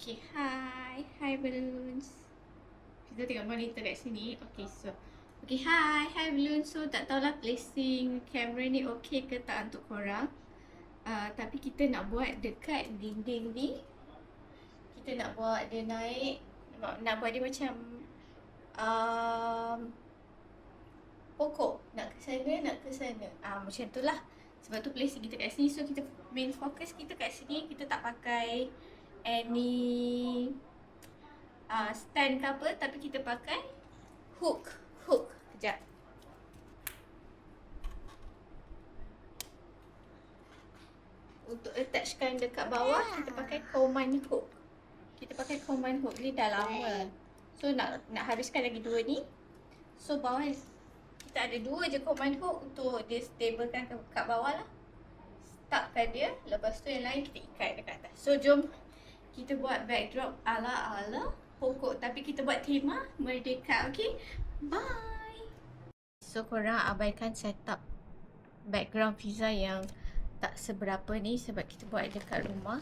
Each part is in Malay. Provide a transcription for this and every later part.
Okay, hi balloons. Kita tengok monitor kat sini. Okay, so okay, hi balloons. So tak tahulah placing kamera ni okay ke tak untuk korang. Tapi kita nak buat dekat dinding ni. Kita nak buat dia naik. Nak buat dia macam pokok. Nak ke sana, nak ke sana. Macam tu lah. Sebab tu placing kita kat sini. So kita main focus kita kat sini. Kita tak pakai any stand ke apa, tapi kita pakai hook. Kejap. Untuk attachkan dekat bawah, kita pakai command hook. Ni dah lama. So nak habiskan lagi dua ni. So bawah kita ada dua je command hook untuk dia stablekan kat bawah lah. Stuckkan dia. Lepas tu yang lain kita ikat dekat atas. So jom kita buat backdrop ala-ala pokok, tapi kita buat tema merdeka. Okay, bye. So korang abaikan setup background pizza yang tak seberapa ni sebab kita buat dekat rumah.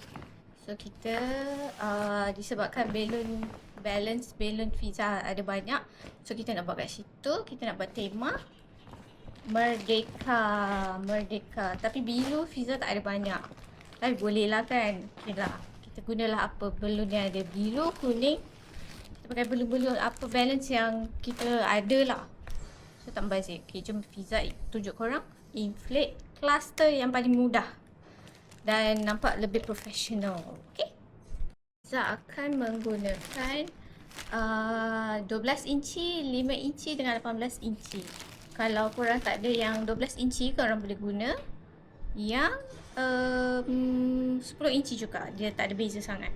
So kita disebabkan balance pizza ada banyak, so kita nak buat kat situ. Kita nak buat tema merdeka. Tapi biru pizza tak ada banyak, tapi boleh lah kan. Okay lah, kita gunalah apa balloon yang ada biru, kuning. Kita pakai balloon apa balance yang kita ada lah. So tak membazir. Okay, jom pizza tunjuk korang inflate cluster yang paling mudah dan nampak lebih profesional. Okay, Pizza akan menggunakan 12 inci, 5 inci dengan 18 inci. Kalau korang tak ada yang 12 inci, korang boleh guna yang 10 inci juga. Dia tak ada beza sangat.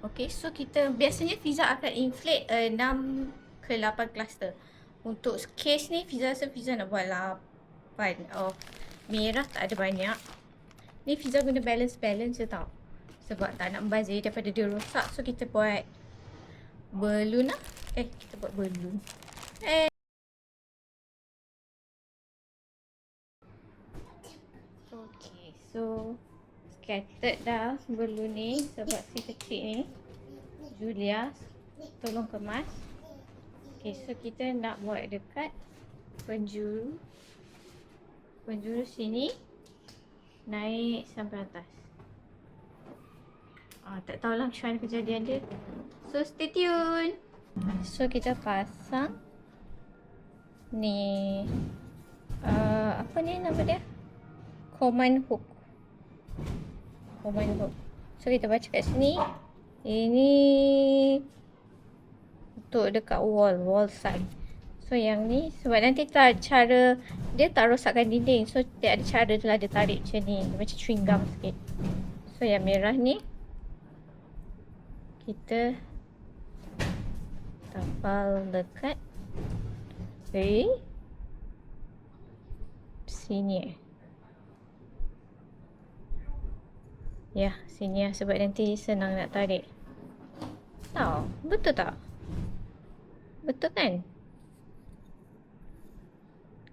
Okay, so kita biasanya pizza akan inflate 6 ke 8 cluster. Untuk case ni pizza nak buat 8. Merah tak ada banyak. Ni pizza guna balance je tau. Sebab tak nak membazir daripada dia rosak. So kita buat balloon lah. Kita buat balloon. Okay, so scattered dah balloon ni. Sebab si kecil ni Julia tolong kemas. Okay, so kita nak buat dekat penjuru sini, naik sampai atas. Tak tahulah macam mana kejadian dia. So stay tune. So kita pasang ni apa ni nama dia? Command hook. So kita baca kat sini. Ini untuk dekat wall side. So yang ni sebab nanti cara dia tak rosakkan dinding. So dia ada cara dia tarik macam ni, macam chewing gum sikit. So yang merah ni kita tapal dekat sini. Ya, sini lah sebab nanti senang nak tarik. Tahu, betul tak? Betul kan?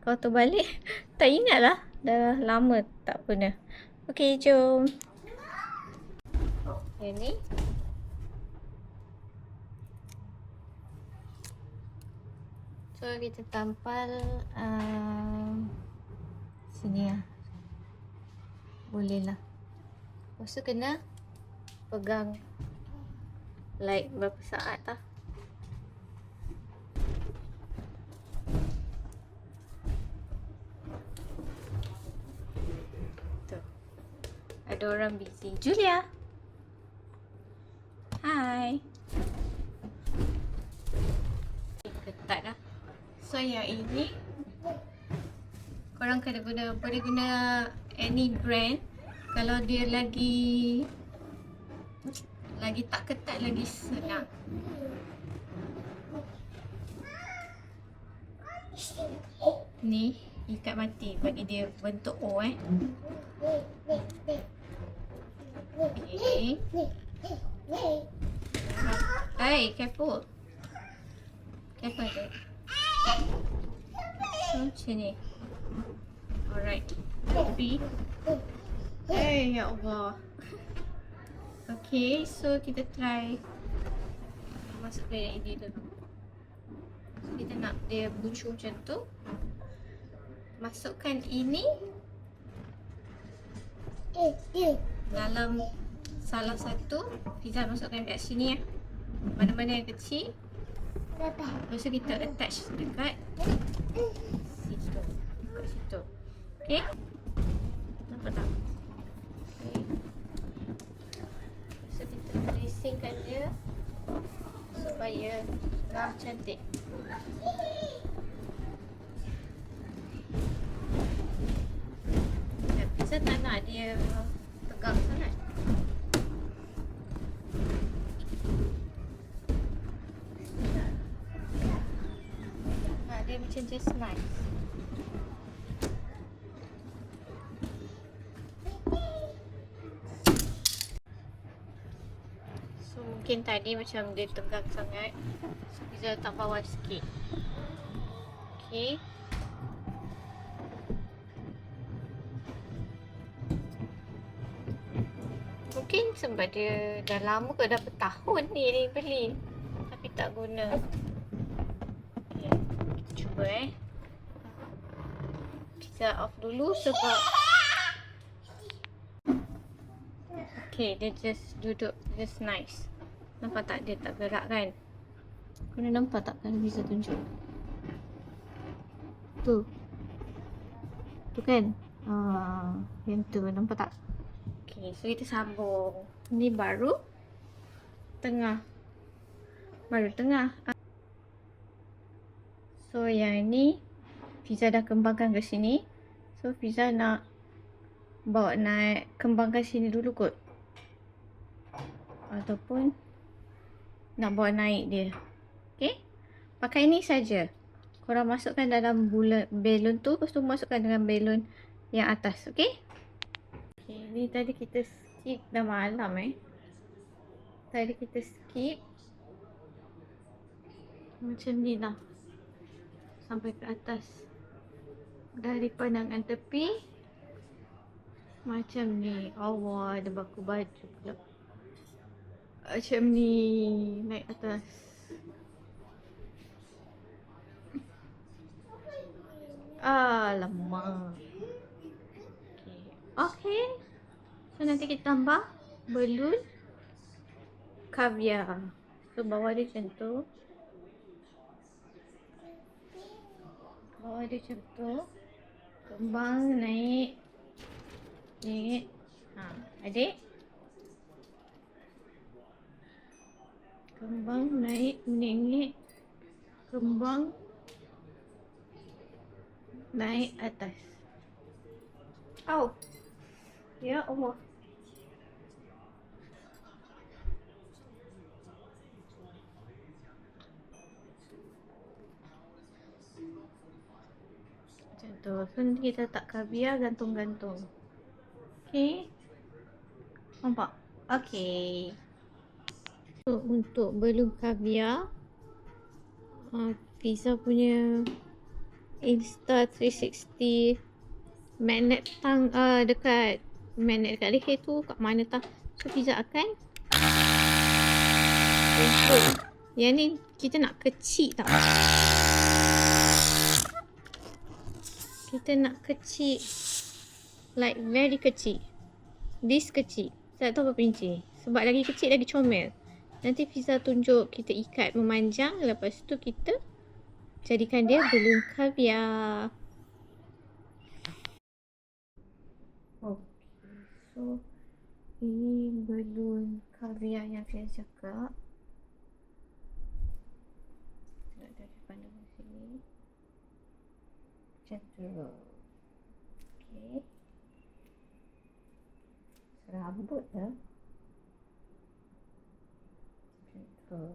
Kalau terbalik tak ingat lah. Dah lama tak pernah. Okay, jom. Yang ni so kita tampal sini lah. Boleh lah. Lepas tu kena pegang like berapa saat lah. Ada orang busy. Julia. Hai. Ketat dah. So yang ini korang boleh guna any brand. Kalau dia lagi tak ketat, lagi senang. Ni ikat mati bagi dia bentuk O. Okay. Hey, careful. So macam ni. Alright. Tapi ya Allah. Okay, so kita try masukkan yang ini dulu. Kita nak dia buncung macam tu. Masukkan ini dalam salah satu. Fiza masukkan kat sini ya. Mana-mana yang kecil. Lepas tu kita attach dekat situ. Dekat situ. Okay. Nampak tak? Okay. So kita tracingkan dia supaya dah cantik. Fiza tak nak dia tegang sangat. Dia macam just nice. So mungkin tadi macam dia tegang sangat. So Fiza letak bawah sikit. Okay. Mungkin sebab dia dah lama ke, dah bertahun ni beli tapi tak guna. Okay. Kita cuba Kita off dulu sebab okay, dia just duduk just nice. Nampak tak dia tak gerak kan? Kena nampak tak kalau bisa tunjuk? Tu. Tu kan? Yang tu nampak tak? Okay, so kita sambung. Ni baru tengah. Baru tengah. So yang ni Fiza dah kembangkan ke sini. So Fiza nak bawa naik, kembangkan sini dulu kot. Ataupun nak bawa naik dia. Okay. Pakai ni saja. Korang masukkan dalam balon tu. Lepas tu masukkan dengan balon yang atas. Okay. Okay, ni tadi kita skip dah malam Tadi kita skip macam ni lah sampai ke atas. Dari pandangan tepi macam ni. Allah, ada baku baju pula. Macam ni naik atas. Alamak. Okay. So nanti kita tambah balloon caviar. So bawah dia macam tu. Bawah dia macam tu. Kembang naik. Naik. Adik. Kembang naik meninggi. Kembang naik atas. Ya Allah. Macam tu. So nanti kita letak caviar gantung-gantung. Okay. Nampak? Okay. So untuk balloon caviar, Fiza punya Insta360 magnet tang dekat magnet dekat leher tu kat mana tak. So Fiza akan yang ni kita nak kecil tak? Kita nak kecil, like very kecil. This kecil. Saya tak tahu berapa inci. Sebab lagi kecil lagi comel. Nanti Fiza tunjuk kita ikat memanjang. Lepas tu kita jadikan dia balloon caviar. Okay. So ini balloon caviar yang Fiza cakap. Nak dari pandangan sini. Macam tu. Okay. Serabut dah. Macam tu.